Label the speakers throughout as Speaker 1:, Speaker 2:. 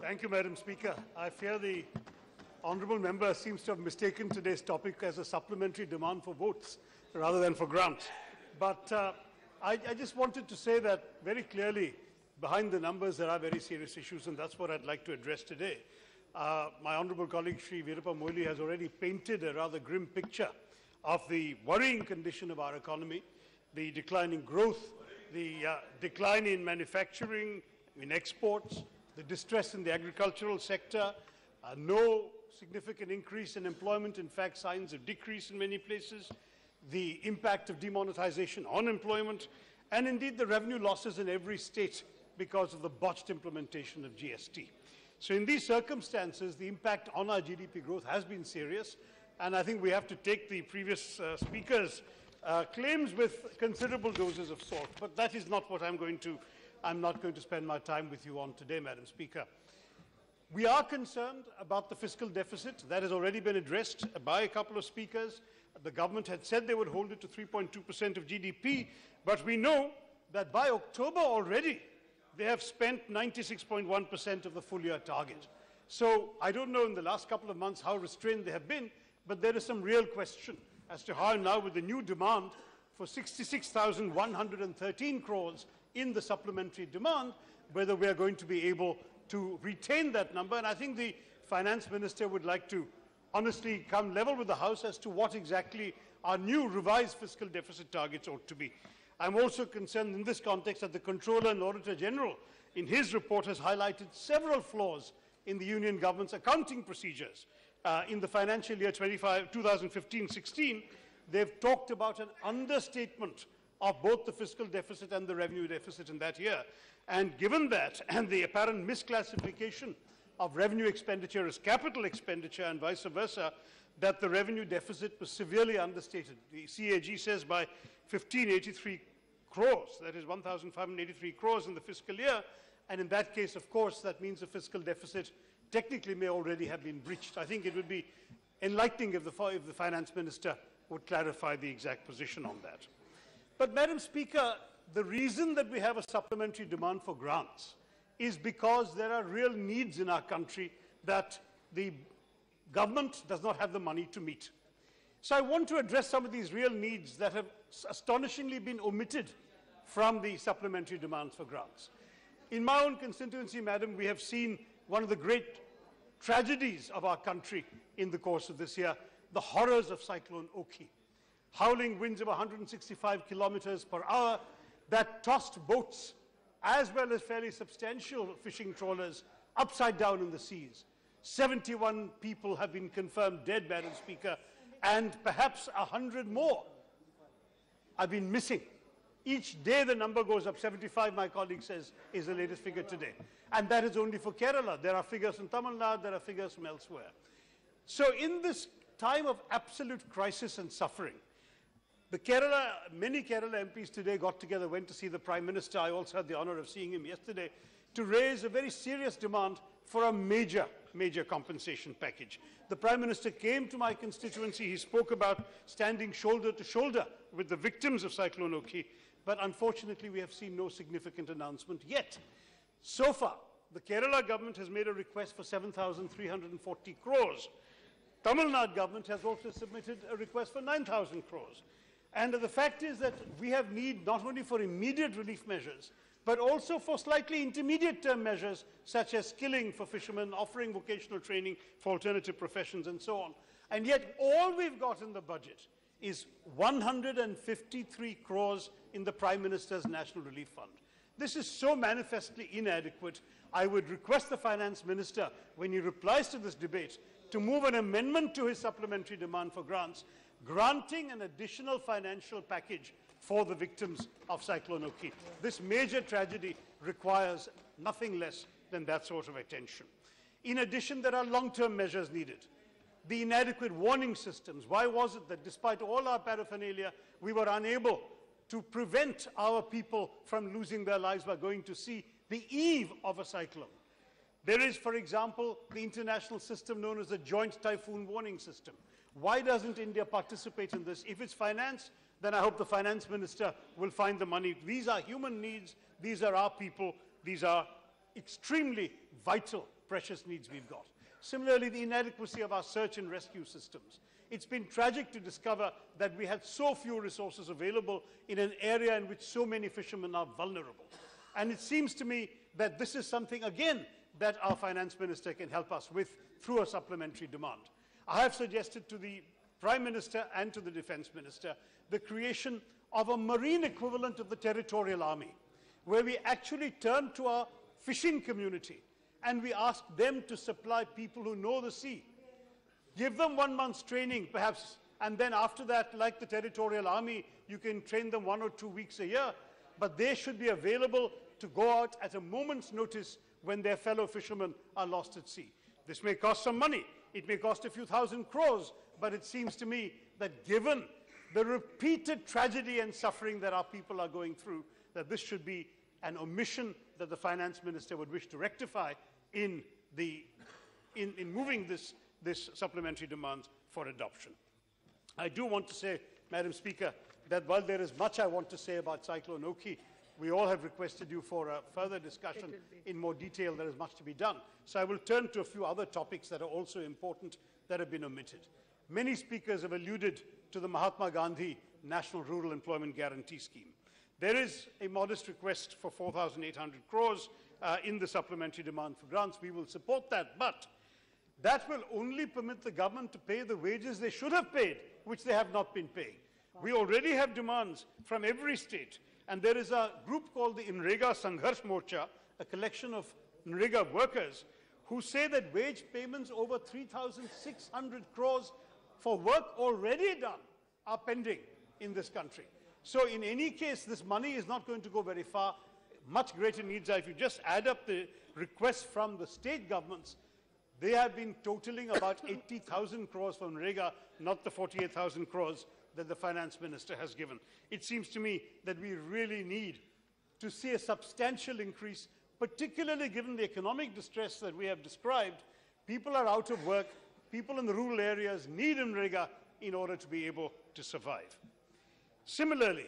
Speaker 1: Thank you, Madam Speaker. I fear the honourable member seems to have mistaken today's topic as a supplementary demand for votes rather than for grants. But I just wanted to say that very clearly, behind the numbers there are very serious issues, and that's what I'd like to address today. My honourable colleague Sri Veerappa Moily has already painted a rather grim picture of the worrying condition of our economy, the declining growth, the decline in manufacturing, in exports, the distress in the agricultural sector, no significant increase in employment, in fact signs of decrease in many places, the impact of demonetization on employment, and indeed the revenue losses in every state because of the botched implementation of GST. So in these circumstances, the impact on our GDP growth has been serious, and I think we have to take the previous speaker's claims with considerable doses of salt. But that is not what I'm not going to spend my time with you on today, Madam Speaker. We are concerned about the fiscal deficit. That has already been addressed by a couple of speakers. The government had said they would hold it to 3.2% of GDP, but we know that by October already, they have spent 96.1% of the full-year target. So I don't know in the last couple of months how restrained they have been, but there is some real question as to how now, with the new demand for 66,113 crores in the supplementary demand, whether we are going to be able to retain that number. And I think the Finance Minister would like to honestly come level with the House as to what exactly our new revised fiscal deficit targets ought to be. I'm also concerned in this context that the Comptroller and Auditor General in his report has highlighted several flaws in the Union Government's accounting procedures. In the financial year 2015-16, they've talked about an understatement of both the fiscal deficit and the revenue deficit in that year. And given that, and the apparent misclassification of revenue expenditure as capital expenditure and vice versa, that the revenue deficit was severely understated. The CAG says by 1,583 crores, that is 1,583 crores in the fiscal year, and in that case, of course, that means the fiscal deficit technically may already have been breached. I think it would be enlightening if the Finance Minister would clarify the exact position on that. But, Madam Speaker, the reason that we have a supplementary demand for grants is because there are real needs in our country that the government does not have the money to meet. So I want to address some of these real needs that have astonishingly been omitted from the supplementary demands for grants. In my own constituency, Madam, we have seen one of the great tragedies of our country in the course of this year, the horrors of Cyclone Oki. Howling winds of 165 kilometers per hour that tossed boats as well as fairly substantial fishing trawlers upside down in the seas. 71 people have been confirmed dead, Madam Speaker, and perhaps 100 more have been missing. Each day the number goes up. 75, my colleague says, is the latest figure today. And that is only for Kerala. There are figures from Tamil Nadu, there are figures from elsewhere. So in this time of absolute crisis and suffering, many Kerala MPs today got together, went to see the Prime Minister. I also had the honour of seeing him yesterday, to raise a very serious demand for a major compensation package. The Prime Minister came to my constituency. He spoke about standing shoulder to shoulder with the victims of Cyclone Oki, but unfortunately we have seen no significant announcement yet. So far, the Kerala government has made a request for 7,340 crores. Tamil Nadu government has also submitted a request for 9,000 crores. And the fact is that we have need not only for immediate relief measures, but also for slightly intermediate-term measures, such as skilling for fishermen, offering vocational training for alternative professions, and so on. And yet all we've got in the budget is 153 crores in the Prime Minister's National Relief Fund. This is so manifestly inadequate. I would request the Finance Minister, when he replies to this debate, to move an amendment to his supplementary demand for grants, granting an additional financial package for the victims of Cyclone Oki. This major tragedy requires nothing less than that sort of attention. In addition, there are long-term measures needed. The inadequate warning systems. Why was it that despite all our paraphernalia, we were unable to prevent our people from losing their lives by going to sea the eve of a cyclone? There is, for example, the international system known as the Joint Typhoon Warning System. Why doesn't India participate in this? If it's finance, then I hope the Finance Minister will find the money. These are human needs. These are our people. These are extremely vital, precious needs we've got. Similarly, the inadequacy of our search and rescue systems. It's been tragic to discover that we had so few resources available in an area in which so many fishermen are vulnerable. And it seems to me that this is something, again, that our finance minister can help us with through a supplementary demand. I have suggested to the Prime Minister and to the Defence Minister the creation of a marine equivalent of the Territorial Army, where we actually turn to our fishing community and we ask them to supply people who know the sea. Give them 1 month's training, perhaps, and then after that, like the Territorial Army, you can train them 1 or 2 weeks a year, but they should be available to go out at a moment's notice when their fellow fishermen are lost at sea. This may cost some money. It may cost a few thousand crores, but it seems to me that given the repeated tragedy and suffering that our people are going through, that this should be an omission that the finance minister would wish to rectify in moving this supplementary demand for adoption. I do want to say, Madam Speaker, that while there is much I want to say about Cyclone Oki, we all have requested you for a further discussion in more detail. There is much to be done. So I will turn to a few other topics that are also important that have been omitted. Many speakers have alluded to the Mahatma Gandhi National Rural Employment Guarantee Scheme. There is a modest request for 4,800 crores in the supplementary demand for grants. We will support that, but that will only permit the government to pay the wages they should have paid, which they have not been paying. We already have demands from every state, and there is a group called the Nrega Sangharsh Morcha, a collection of Nrega workers, who say that wage payments over 3,600 crores for work already done are pending in this country. So in any case, this money is not going to go very far. Much greater needs are, if you just add up the requests from the state governments, they have been totaling about 80,000 crores from Nrega, not the 48,000 crores that the finance minister has given. It seems to me that we really need to see a substantial increase, particularly given the economic distress that we have described. People are out of work. People in the rural areas need Nrega in order to be able to survive. Similarly,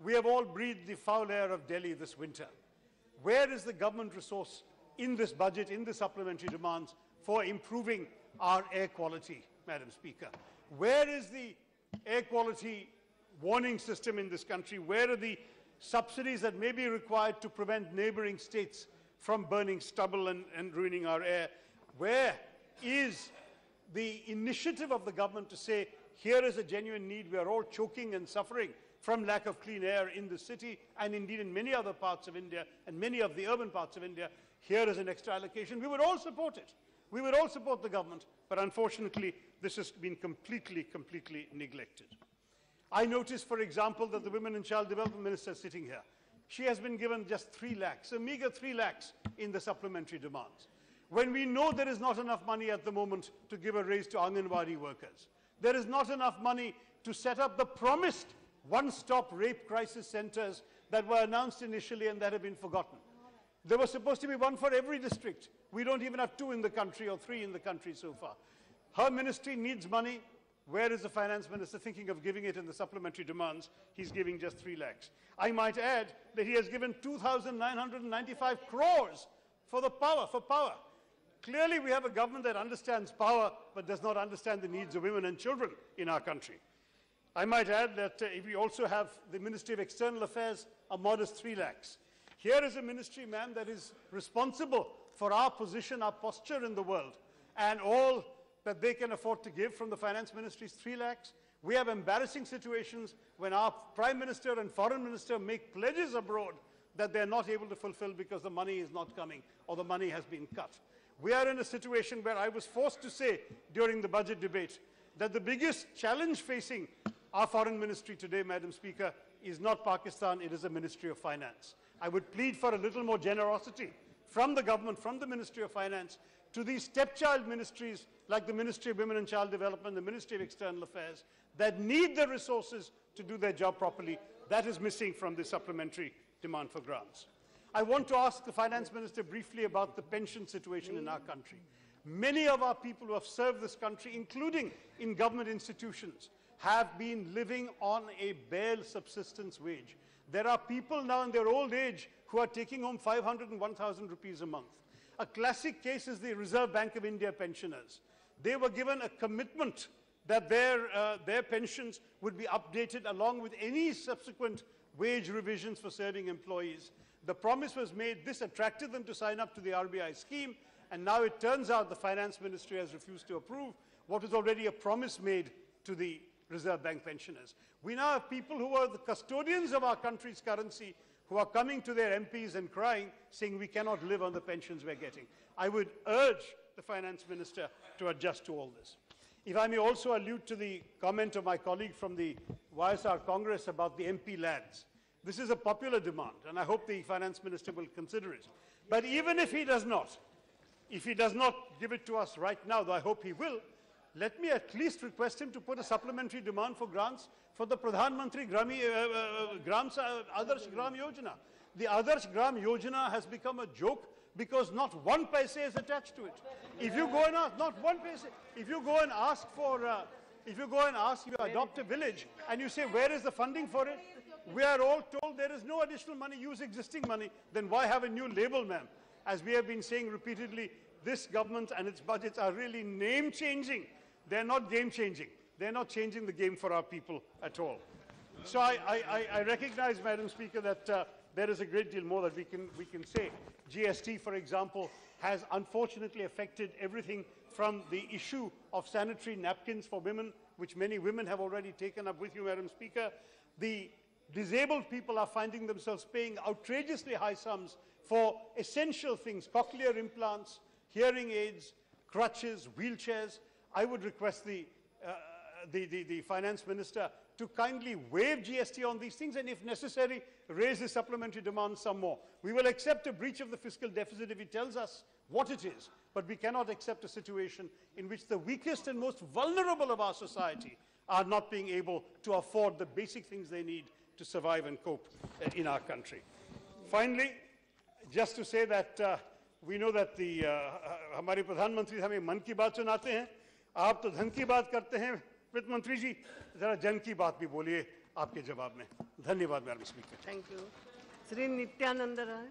Speaker 1: we have all breathed the foul air of Delhi this winter. Where is the government resource in this budget, in the supplementary demands, for improving our air quality, Madam Speaker? Where is the air quality warning system in this country? Where are the subsidies that may be required to prevent neighboring states from burning stubble and ruining our air? Where is the initiative of the government to say, here is a genuine need, we are all choking and suffering from lack of clean air in the city and indeed in many other parts of India and many of the urban parts of India, here is an extra allocation. We would all support it. We would all support the government, but unfortunately this has been completely neglected. I noticed, for example, that the Women and Child Development Minister is sitting here. She has been given just 3 lakhs, a meager 3 lakhs in the supplementary demands. When we know there is not enough money at the moment to give a raise to Anganwadi workers. There is not enough money to set up the promised one-stop rape crisis centers that were announced initially and that have been forgotten. There was supposed to be one for every district. We don't even have 2 in the country or 3 in the country so far. Her ministry needs money. Where is the finance minister thinking of giving it in the supplementary demands? He's giving just 3 lakhs. I might add that he has given 2,995 crores for power. Clearly, we have a government that understands power but does not understand the needs of women and children in our country. I might add that we also have the Ministry of External Affairs, a modest 3 lakhs. Here is a ministry, ma'am, that is responsible for our position, our posture in the world, and all that they can afford to give from the finance ministry is 3 lakhs. We have embarrassing situations when our Prime Minister and Foreign Minister make pledges abroad that they are not able to fulfill because the money is not coming or the money has been cut. We are in a situation where I was forced to say during the budget debate that the biggest challenge facing our foreign ministry today, Madam Speaker, is not Pakistan, it is the Ministry of Finance. I would plead for a little more generosity from the government, from the Ministry of Finance, to these stepchild ministries like the Ministry of Women and Child Development, the Ministry of External Affairs, that need the resources to do their job properly. That is missing from the supplementary demand for grants. I want to ask the Finance Minister briefly about the pension situation in our country. Many of our people who have served this country, including in government institutions, have been living on a bare subsistence wage. There are people now in their old age who are taking home 500 and 1,000 rupees a month. A classic case is the Reserve Bank of India pensioners. They were given a commitment that their pensions would be updated along with any subsequent wage revisions for serving employees. The promise was made, this attracted them to sign up to the RBI scheme, and now it turns out the Finance Ministry has refused to approve what was already a promise made to the Reserve Bank pensioners. We now have people who are the custodians of our country's currency who are coming to their MPs and crying, saying we cannot live on the pensions we're getting. I would urge the Finance Minister to adjust to all this. If I may also allude to the comment of my colleague from the YSR Congress about the MP lads. This is a popular demand, and I hope the Finance Minister will consider it. But even if he does not give it to us right now, though I hope he will, let me at least request him to put a supplementary demand for grants for the Pradhan Mantri Adarsh Gram Yojana. The Adarsh Gram Yojana has become a joke because not one paise is attached to it. If you go and ask, not one paise, if you go and ask for, you adopt a village and you say, where is the funding for it? We are all told there is no additional money, use existing money, then why have a new label, ma'am? As we have been saying repeatedly, this government and its budgets are really name-changing. They're not game-changing. They're not changing the game for our people at all. So I recognize, Madam Speaker, that there is a great deal more that we can say. GST, for example, has unfortunately affected everything from the issue of sanitary napkins for women, which many women have already taken up with you, Madam Speaker. The disabled people are finding themselves paying outrageously high sums for essential things, cochlear implants, hearing aids, crutches, wheelchairs. I would request the Finance Minister to kindly waive GST on these things and, if necessary, raise the supplementary demand some more. We will accept a breach of the fiscal deficit if he tells us what it is, but we cannot accept a situation in which the weakest and most vulnerable of our society are not being able to afford the basic things they need to survive and cope in our country. Finally, just to say that we know that हमारे प्रधानमंत्री हमें मन की बात सुनाते हैं, आप तो धन की बात करते हैं, वित्त मंत्री जी जरा जन की बात भी बोलिए आपके जवाब में. धन्यवाद madam speaker.
Speaker 2: Thank you. Shri Nityanand Rai.